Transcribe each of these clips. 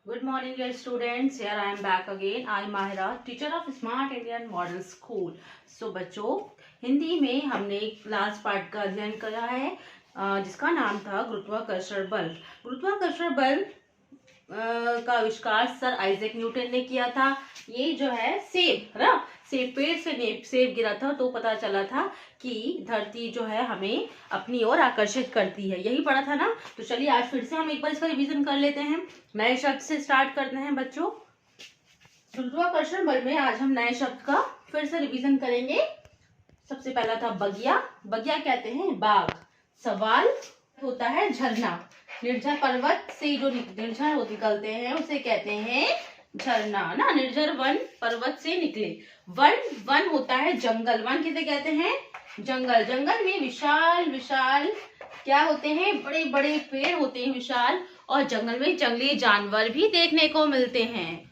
Good morning, dear students. Here I am back again. I am Mahira, teacher of Smart Indian Model School. So बच्चों, हिंदी में हमने एक last part का अध्ययन करा है जिसका नाम था गुरुत्वाकर्षण बल। गुरुत्वाकर्षण बल का आविष्कार सर आइजैक न्यूटन ने किया था। ये जो है सेब है ना, सेब पेड़ से सेब गिरा था तो पता चला था कि धरती जो है हमें अपनी ओर आकर्षित करती है। यही पढ़ा था ना। तो चलिए आज फिर से हम एक बार इसका रिवीजन कर लेते हैं। नए शब्द से स्टार्ट करते हैं बच्चों। गुरुत्वाकर्षण बल में आज हम नए शब्द का फिर से रिवीजन करेंगे। सबसे पहला था बगिया। बगिया कहते हैं बाग। सवाल होता है झरना। निर्जर पर्वत से जो निर्जर निकलते हैं उसे कहते हैं झरना ना। निर्जर वन पर्वत से निकले। वन होता है जंगल। वन किसे कहते हैं? जंगल। जंगल में विशाल विशाल क्या होते हैं? बड़े बड़े पेड़ होते हैं विशाल, और जंगल में जंगली जानवर भी देखने को मिलते हैं।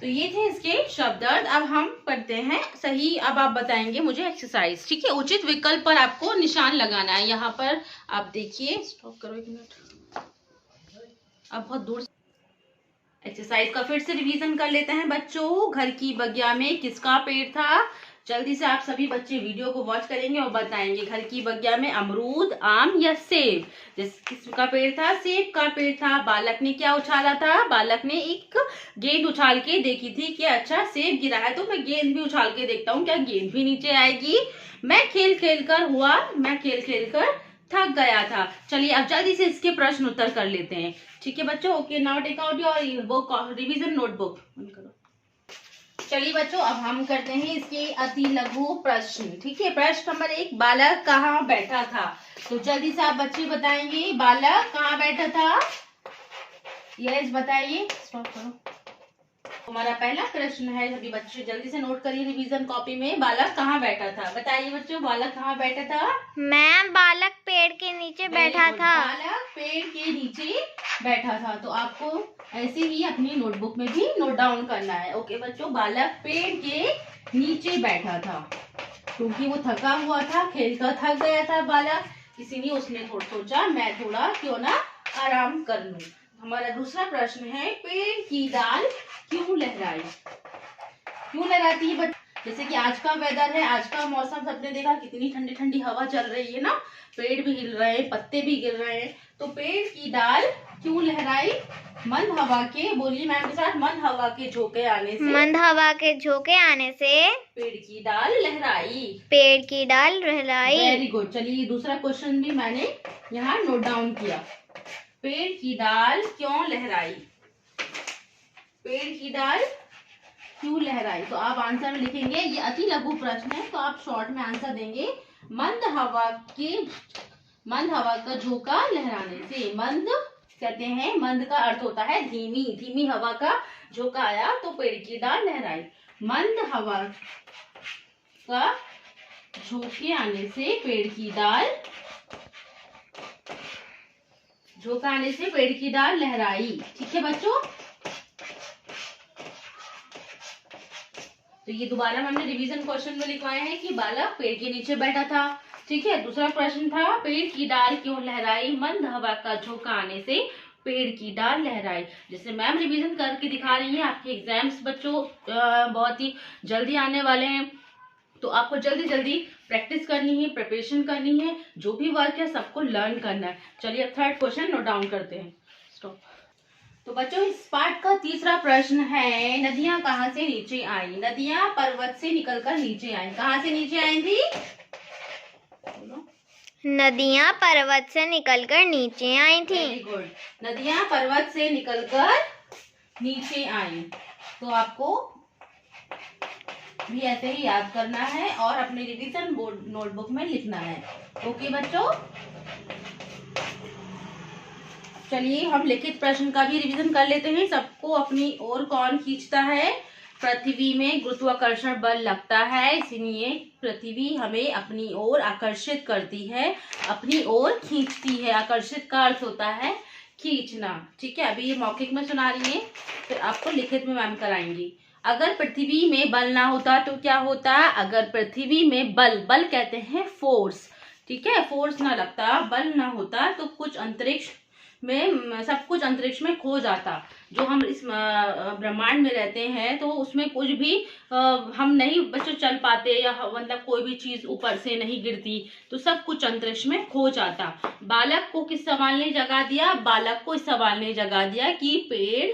तो ये थे इसके शब्द। अब हम पढ़ते हैं सही। अब आप बताएंगे मुझे एक्सरसाइज, ठीक है? उचित विकल्प पर आपको निशान लगाना है। यहाँ पर आप देखिए, स्टॉप करो 1 मिनट। अब बहुत दूर। एक्सरसाइज का फिर से रिवीजन कर लेते हैं बच्चों। घर की बगिया में किसका पेड़ था? जल्दी से आप सभी बच्चे वीडियो को वॉच करेंगे और बताएंगे घर की बगिया में अमरूद, आम या सेब। किसका पेड़ था? सेब का पेड़ था। बालक ने क्या उछाला था? बालक ने एक गेंद उछाल के देखी थी कि अच्छा सेब गिरा है तो मैं गेंद भी उछाल के देखता हूँ, क्या गेंद भी नीचे आएगी। मैं खेल खेल कर थक गया था। चलिए अब जल्दी से इसके प्रश्न उत्तर कर लेते हैं, ठीक है बच्चों? Okay, now take out your book, revision notebook. चलिए बच्चों, अब हम करते हैं इसके अति लघु प्रश्न, ठीक है? प्रश्न नंबर 1, बालक कहाँ बैठा था? तो जल्दी से आप बच्चे बताएंगे बालक कहाँ बैठा था। यस बताइए, स्टॉप करो। हमारा पहला प्रश्न है, सभी बच्चे जल्दी से नोट करिए रिवीजन कॉपी में। बालक कहाँ बैठा था? बताइए बच्चों, बालक कहाँ बैठा था? मैम बालक पेड़ के नीचे बैठा था। बालक पेड़ के नीचे बैठा था। तो आपको ऐसे ही अपनी नोटबुक में भी नोट डाउन करना है। ओके बच्चों, बालक पेड़ के नीचे बैठा था क्योंकि वो थका हुआ था, खेल कर थक गया था बालक, इसीलिए उसने सोचा मैं थोड़ा क्यों ना आराम कर लूं। हमारा दूसरा प्रश्न है, पेड़ की डाल क्यों लहराई? क्यों लहराती है बच्चे? जैसे कि आज का वेदर है, आज का मौसम सबने देखा कितनी ठंडी ठंडी हवा चल रही है ना, पेड़ भी हिल रहे हैं, पत्ते भी गिर रहे हैं। तो पेड़ की डाल क्यों लहराई? मंद हवा के, बोलिए मैम के साथ, मंद हवा के झोंके आने से। मंद हवा के झोंके आने से पेड़ की डाल लहराई। पेड़ की डाल लहराई। Very good. चलिए दूसरा क्वेश्चन भी मैंने यहाँ नोट डाउन किया। पेड़ की डाल क्यों लहराई? पेड़ की डाल क्यों लहराई? तो आप आंसर में लिखेंगे, ये अति लघु प्रश्न है तो आप शॉर्ट में आंसर देंगे मंद हवा का झोंका लहराने से। मंद कहते हैं, मंद का अर्थ होता है धीमी। धीमी हवा का झोंका आया तो पेड़ की डाल लहराई। मंद हवा का झोंके आने से पेड़ की डाल, झोंका आने से पेड़ की डाल लहराई। ठीक है बच्चों? तो ये दोबारा हमने रिवीजन क्वेश्चन में लिखवाए हैं कि बालक पेड़ के नीचे बैठा था, ठीक है? दूसरा प्रश्न था, पेड़ की डाल क्यों लहराई? मंद हवा का झोंका आने से पेड़ की डाल लहराई। जैसे मैम रिवीजन करके दिखा रही है, आपके एग्जाम्स बच्चों बहुत ही जल्दी आने वाले हैं, तो आपको जल्दी जल्दी प्रैक्टिस करनी है, प्रिपरेशन करनी है, जो भी वर्क है सबको लर्न करना है। चलिए अब थर्ड क्वेश्चन नोट डाउन करते हैं। स्टॉप। तो बच्चों इस पार्ट का तीसरा प्रश्न है, नदियां कहाँ से नीचे आई? नदियां पर्वत से निकलकर नीचे आई। कहाँ से नीचे आई थी? नदियां पर्वत से निकलकर नीचे आई थी। Very good. नदियां पर्वत से निकलकर नीचे आई। तो आपको भी ऐसे ही याद करना है और अपने रिवीजन बोर्ड नोटबुक में लिखना है। ओके बच्चों? चलिए हम लिखित प्रश्न का भी रिवीजन कर लेते हैं। सबको अपनी ओर कौन खींचता है? पृथ्वी में गुरुत्वाकर्षण बल लगता है, इसलिए पृथ्वी हमें अपनी ओर आकर्षित करती है, अपनी ओर खींचती है। आकर्षित का अर्थ होता है खींचना, ठीक है? अभी ये मौखिक में सुना रही है, फिर आपको लिखित में मैम कराएंगी। अगर पृथ्वी में बल ना होता तो क्या होता? अगर पृथ्वी में बल कहते हैं फोर्स, ठीक है? फोर्स ना लगता, बल ना होता तो कुछ अंतरिक्ष में सब कुछ अंतरिक्ष में खो जाता। जो हम इस ब्रह्मांड में रहते हैं तो उसमें कुछ भी हम नहीं बच्चों चल पाते, या मतलब कोई भी चीज ऊपर से नहीं गिरती, तो सब कुछ अंतरिक्ष में खो जाता। बालक को किस सवाल ने जगा दिया? बालक को इस सवाल ने जगा दिया कि पेड़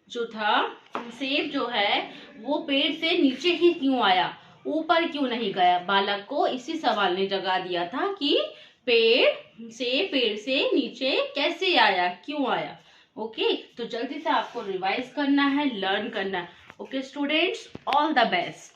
जो था, सेब जो है वो पेड़ से नीचे ही क्यों आया, ऊपर क्यों नहीं गया? बालक को इसी सवाल ने जगा दिया था कि पेड़ से नीचे कैसे आया, क्यों आया। ओके, तो जल्दी से आपको रिवाइज करना है, लर्न करना है। Okay students, all the best.